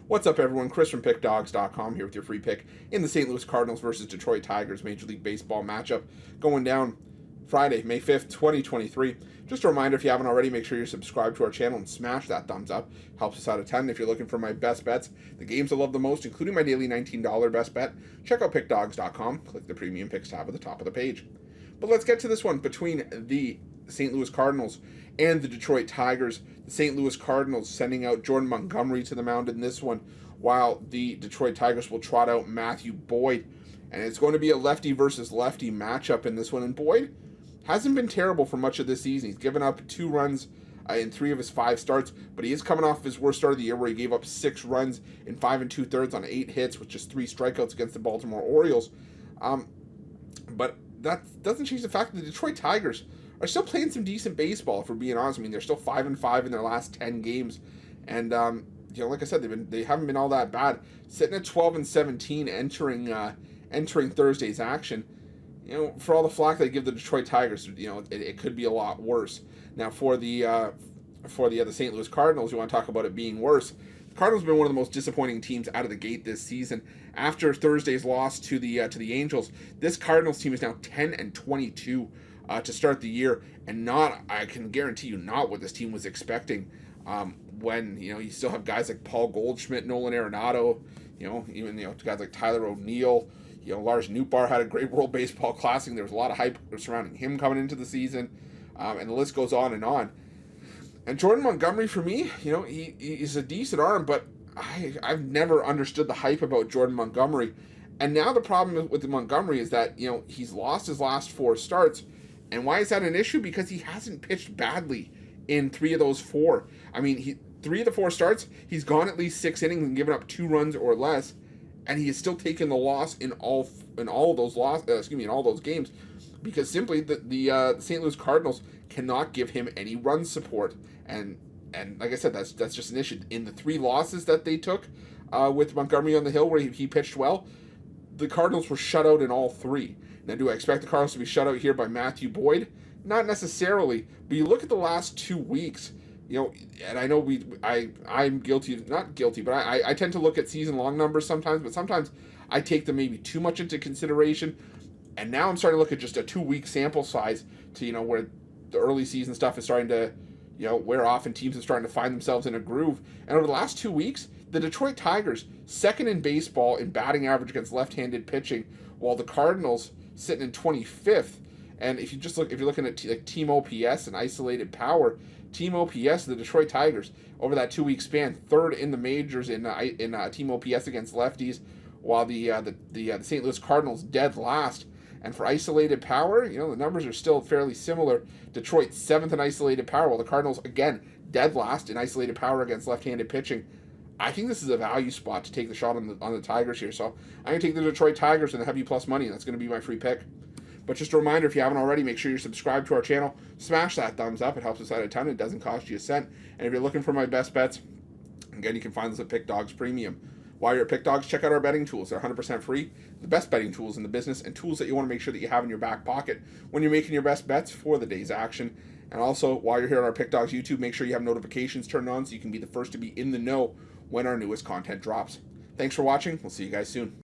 What's up, everyone? Chris from Pickdawgz.com here with your free pick in the St. Louis Cardinals versus Detroit Tigers Major League Baseball matchup going down Friday, May 5th, 2023. Just a reminder, if you haven't already, make sure you're subscribed to our channel and smash that thumbs up. Helps us out a ton. If you're looking for my best bets, the games I love the most, including my daily $19 best bet, check out Pickdawgz.com. Click the Premium Picks tab at the top of the page. But let's get to this one between the St. Louis Cardinals and the Detroit Tigers. The St. Louis Cardinals sending out Jordan Montgomery to the mound in this one, while the Detroit Tigers will trot out Matthew Boyd. And it's going to be a lefty versus lefty matchup in this one. And Boyd hasn't been terrible for much of this season. He's given up 2 runs in 3 of his 5 starts, but he is coming off his worst start of the year where he gave up 6 runs in 5 2/3 on 8 hits with just 3 strikeouts against the Baltimore Orioles. But that doesn't change the fact that the Detroit Tigers are still playing some decent baseball, if we're being honest. I mean, they're still 5-5 in their last 10 games. And, like I said, they haven't been all that bad. Sitting at 12-17 entering Thursday's action. For all the flack they give the Detroit Tigers, it could be a lot worse. Now, for the St. Louis Cardinals, you want to talk about it being worse. The Cardinals have been one of the most disappointing teams out of the gate this season. After Thursday's loss to the Angels, this Cardinals team is now 10-22 to start the year, and I can guarantee you, not what this team was expecting. When you still have guys like Paul Goldschmidt, Nolan Arenado, even guys like Tyler O'Neill. Lars Nootbaar had a great World Baseball Classic. There was a lot of hype surrounding him coming into the season, and the list goes on and on. And Jordan Montgomery, for me, he's a decent arm, but I've never understood the hype about Jordan Montgomery. And now the problem with Montgomery is that, he's lost his last 4 starts. And why is that an issue? Because he hasn't pitched badly in 3 of those 4. I mean, 3 of the 4 starts, he's gone at least 6 innings and given up 2 runs or less. And he has still taken the loss in all those games, because simply the St. Louis Cardinals cannot give him any run support. And like I said, that's just an issue. In the 3 losses that they took with Montgomery on the hill, where he pitched well, the Cardinals were shut out in all 3. Now, do I expect the Cardinals to be shut out here by Matthew Boyd? Not necessarily. But you look at the last 2 weeks. And I know I'm guilty, not guilty, but I tend to look at season-long numbers sometimes, but sometimes I take them maybe too much into consideration. And now I'm starting to look at just a 2-week sample size to, where the early season stuff is starting to, wear off and teams are starting to find themselves in a groove. And over the last 2 weeks, the Detroit Tigers, 2nd in baseball in batting average against left-handed pitching, while the Cardinals sitting in 25th. And if you're looking at team OPS and isolated power, team OPS, the Detroit Tigers, over that 2-week span, 3rd in the majors in team OPS against lefties, while the St. Louis Cardinals dead last. And for isolated power, the numbers are still fairly similar. Detroit 7th in isolated power, while the Cardinals, again, dead last in isolated power against left-handed pitching. I think this is a value spot to take the shot on the Tigers here. So I'm going to take the Detroit Tigers and the heavy plus money, and that's going to be my free pick. But just a reminder, if you haven't already, make sure you're subscribed to our channel. Smash that thumbs up. It helps us out a ton. It doesn't cost you a cent. And if you're looking for my best bets, again, you can find us at Pick Dawgz Premium. While you're at Pick Dawgz, check out our betting tools. They're 100% free. The best betting tools in the business, and tools that you want to make sure that you have in your back pocket when you're making your best bets for the day's action. And also, while you're here on our Pick Dawgz YouTube, make sure you have notifications turned on so you can be the first to be in the know when our newest content drops. Thanks for watching. We'll see you guys soon.